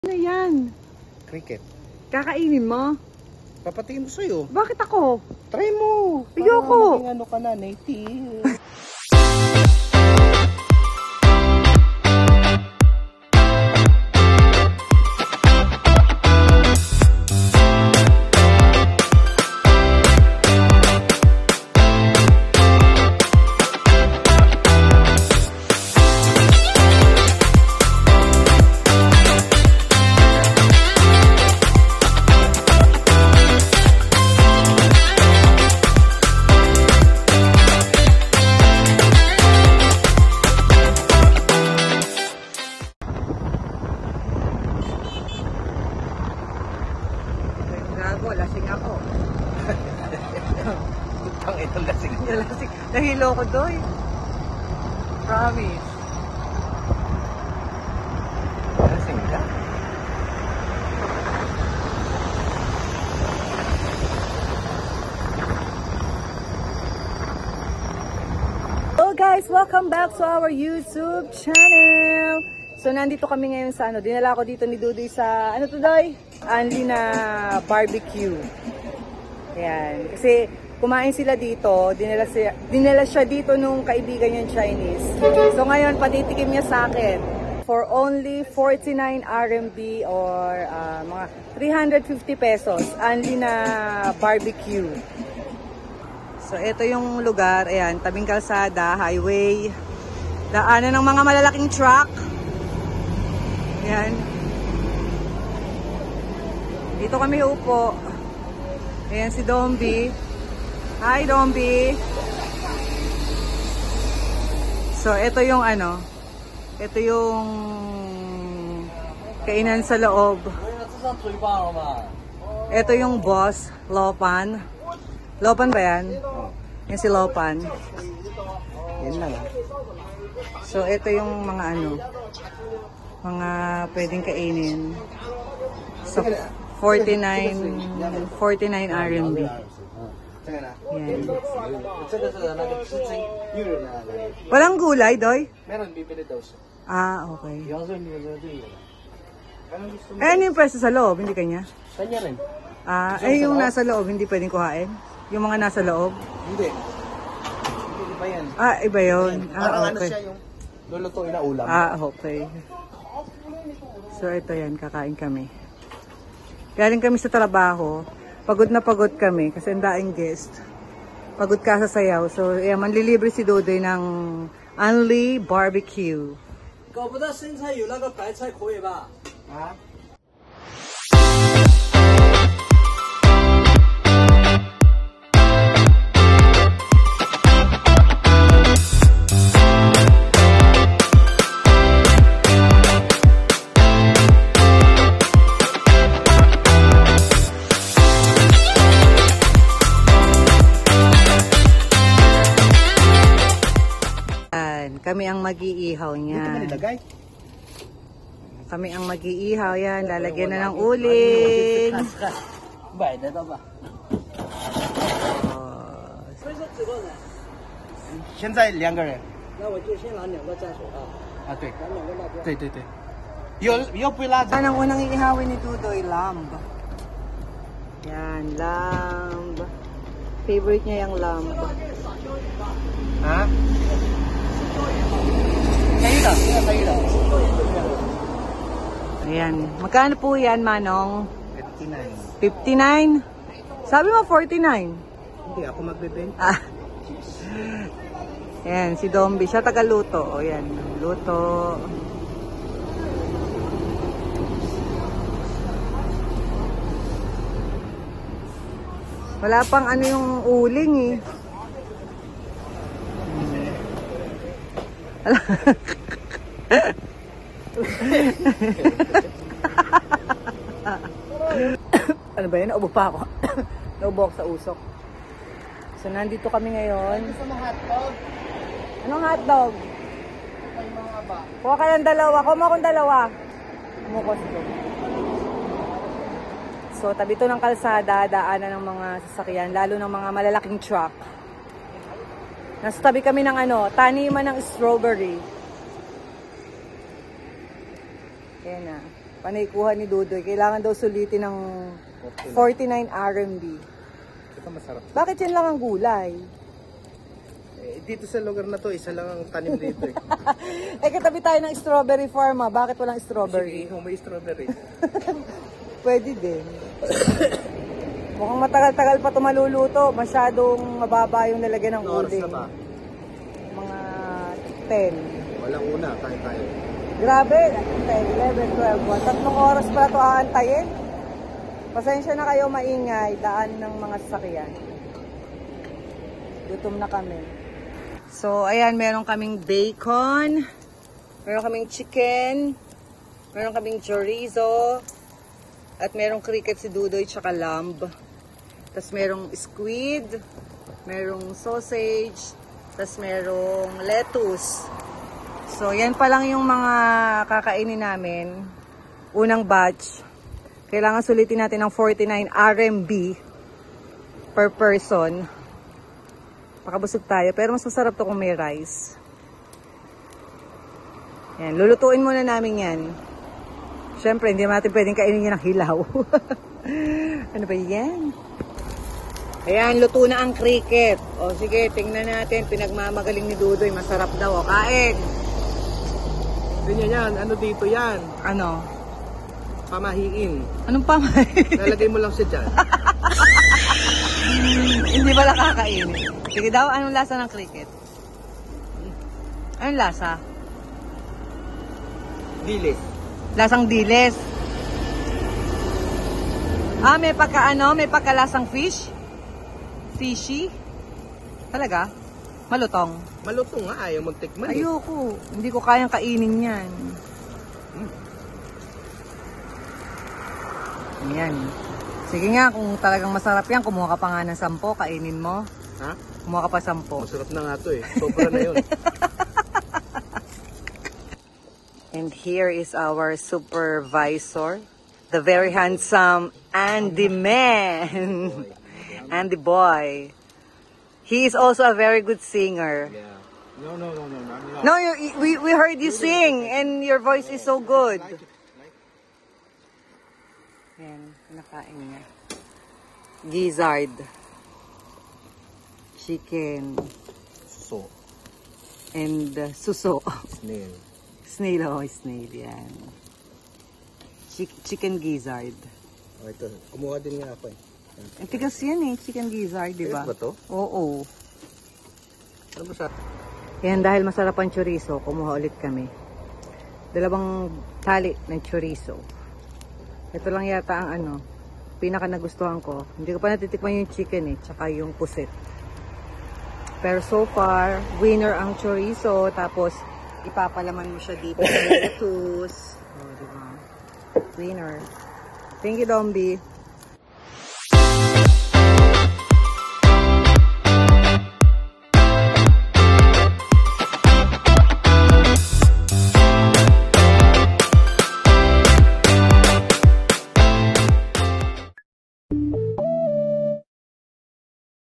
Ano yan? Cricket. Kakainin mo? Papatiin ko sa'yo. Bakit ako? Try mo. Ayoko. Para ano ka na, native. Lasing ako. Butang itong lasing. Lasing. Nahilo ko doy. Promise. Lasing ka? Hello guys! Welcome back to our YouTube channel! So nandito kami ngayon sa dinala ko dito ni Dudoy sa, ano to Doy? Anli na barbecue. Ayan. Kasi kumain sila dito, dinala siya dito nung kaibigan niyang Chinese. So ngayon, patitikim niya sa akin. For only 49 RMB or mga 350 pesos. Anli na barbecue. So ito yung lugar. Ayan, tabing kalsada, highway. Daanan ng mga malalaking truck. Ayan. Dito kami upo. Ayan si Dombi. Hi Dombi. So ito yung ito yung kainan sa loob. Ito yung boss, Lopan. Lopan ba yan? Yan si Lopan. Yan lang. So ito yung mga mga pwedeng kainin. So 49 RMB. Yan. Walang gulay, Doy? Meron, bibili daw siya. Ah, okay. Anong gusto mo? Ano yung pwesto sa loob? Hindi kanya? Kanya rin. Ah, yung nasa loob, hindi pwedeng kuhain? Yung mga nasa loob? Hindi. Hindi pa yan. Ah, iba yun. Parang Ah, okay. siya yung lulutuin na ulam. Ah, okay. So, ito yan. Kakain kami. Galing kami sa trabaho. Pagod na pagod kami kasi ang daing guest. Pagod ka sa sayaw. So, manlilibre si Dodoy ng Anli Barbecue. 搞不到生菜有那个白菜可以吧？ Ha? Kami ang mag-iihaw niya. Dito ba nilagay? Kami ang mag-iihaw yan. Lalagyan na ng uling. 买得到吧？ Oh. 所以说几个人？现在2个人。那我就先拿2个蘸水啊，啊，对。拿2个辣椒。对对对。有不辣椒？ Ang unang iihawin ni Dudoy, lamb. Yan, lamb. Favorite niya yung lamb. 啊？可以的，这个可以的。 Ayan. Magkano po yan, Manong? 59. 59? Sabi mo 49. Hindi ako magbebenta. Ah. Ayan, si Dombi. Siya tagaluto. O yan, luto. Wala pang yung uling eh. Ano ba yun? Naubo pa ako. Naubo ako sa usok. So, nandito kami ngayon. Gusto mo hotdog? Anong hotdog? Ay, mga ba? Kuha ka ng dalawa. Kuha mo akong dalawa. Kumukos ko. So, tabi to ng kalsada, daanan ng mga sasakyan, lalo ng mga malalaking truck. Nasa tabi kami ng taniman ng strawberry. Ayan na. Panay kuha ni Dudoy. Kailangan daw sulitin ng 49 RMB. Ito masarap. Bakit yan lang ang gulay? Dito sa lugar na to, isa lang ang tanim dito eh. Katabi tayo ng strawberry farm, Bakit walang strawberry? Sige, may strawberry. Pwede din. Mukhang matagal-tagal pa ito maluluto. Masyadong mababa yung nalagyan ng Anong oras uling. na ba? Mga 10. Walang una, tayo. Grabe, 10, 11, 12, 1. 3 oras pa ito aantayin. Pasensya na kayo, maingay. Daan ng mga sasakyan. Gutom na kami. So, ayan, meron kaming bacon. Meron kaming chicken. Meron kaming chorizo. At merong cricket si Dudoy tsaka lamb. Tapos merong squid. Merong sausage. Tapos merong lettuce. So, yan pa lang yung mga kakainin namin. Unang batch. Kailangan sulitin natin ng 49 RMB per person. Pakabusog tayo. Pero mas masarap to kung may rice. Yan. Lulutuin muna namin yan. Siyempre, hindi natin pwedeng kainin yan ng hilaw. Ano ba yan? Ayan, luto na ang cricket. O sige, tingnan natin. Pinagmamagaling ni Dudoy. Masarap daw. O, kain. Ganyan yan, ano dito yan? Ano? Pamahiin. Anong pamahiin? Lalagay mo lang siya dyan. Hindi pala kakainin. Sige daw, anong lasa ng cricket? Anong lasa? Dilis. Lasang diles. May pagkalasang fish? Fishy? Talaga? Malutong? Malutong nga, ayaw magtikman eh. Ayoko. Hindi ko kayang kainin yan. Yan. Sige nga, kung talagang masarap yan, kumuha ka pa nga ng 10, kainin mo. Ha? Kumuha ka pa 10. Masarap na nga to eh. Sobra na yun. And here is our supervisor, the very handsome Andy Man. Andy Boy. He is also a very good singer. Yeah. No, I'm not. No, we heard you sing and your voice is so good. Yan, kinakain niya. Gizzard. Chicken. So, And suso. snail. Snail, snail. Yan. Chicken gizzard. Oh, ito. Kumuha din nga ako eh. Ang tigas yan chicken gizzard, di ba? Tigas ba to? Oo. Ano ba sa... Yan, dahil masarap ang chorizo, kumuha ulit kami. 2 tali ng chorizo. Ito lang yata ang pinaka nagustuhan ko. Hindi ko pa natitikman yung chicken tsaka yung pusit. Pero so far, winner ang chorizo, tapos ipapalaman mo siya dito ng lettuce. Oh, diba? Winner. Thank you, Dombi.